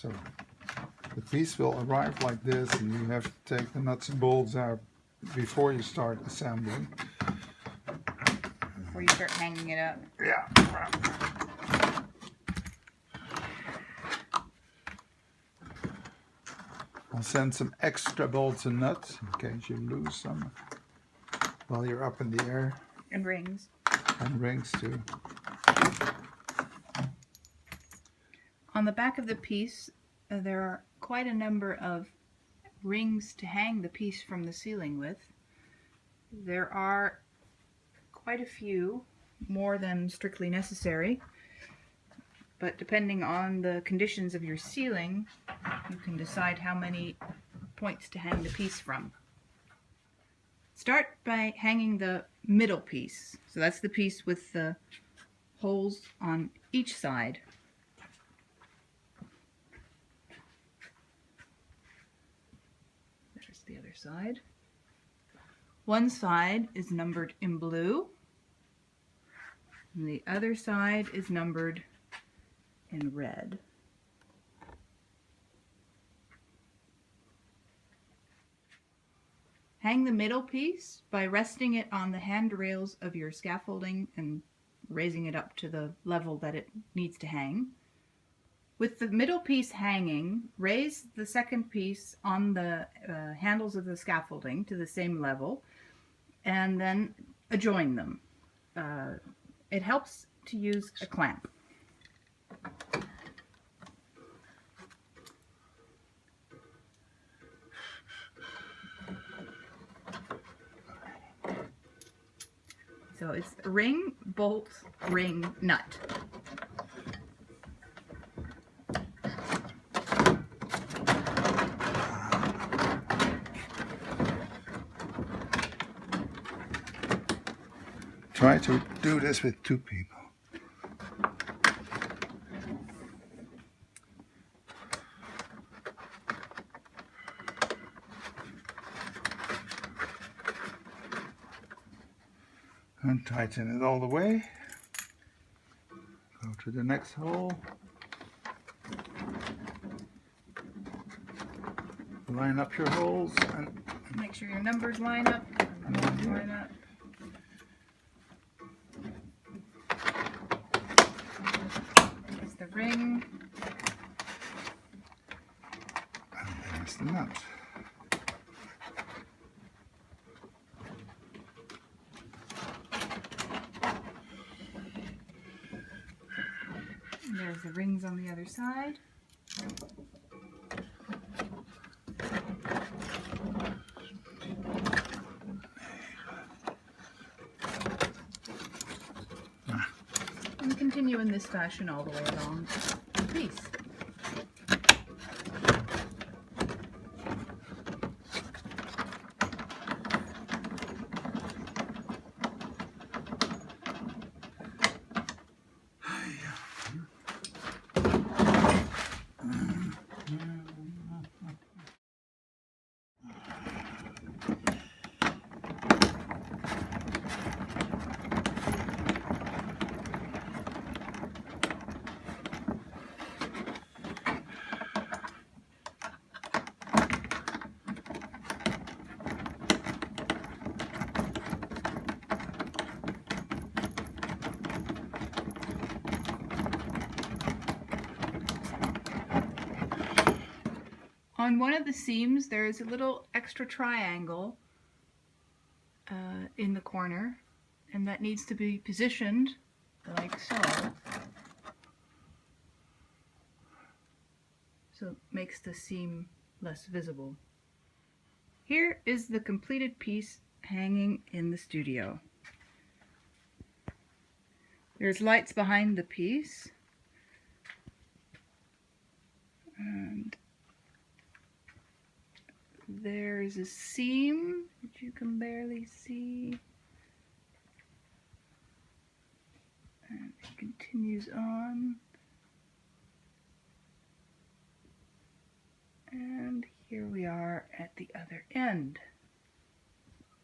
So the piece will arrive like this, and you have to take the nuts and bolts out before you start assembling. Before you start hanging it up. Yeah. I'll send some extra bolts and nuts in case you lose some while you're up in the air. And rings. And rings too. On the back of the piece, there are quite a number of rings to hang the piece from the ceiling with. There are quite a few, more than strictly necessary, but depending on the conditions of your ceiling, you can decide how many points to hang the piece from. Start by hanging the middle piece. So that's the piece with the holes on each side. There's the other side. One side is numbered in blue, and the other side is numbered in red. Hang the middle piece by resting it on the handrails of your scaffolding and raising it up to the level that it needs to hang. With the middle piece hanging, raise the second piece on the handles of the scaffolding to the same level, and then adjoin them. It helps to use a clamp. So it's ring, bolt, ring, nut. Try to do this with two people. And tighten it all the way. Go to the next hole. Line up your holes and make sure your numbers line up. Line up. There's the ring. And there's the nut. And there's the rings on the other side. And continue in this fashion all the way along the piece. On one of the seams, there is a little extra triangle in the corner, and that needs to be positioned like so. So it makes the seam less visible. Here is the completed piece hanging in the studio. There's lights behind the piece, and there's a seam that you can barely see, and it continues on, and here we are at the other end.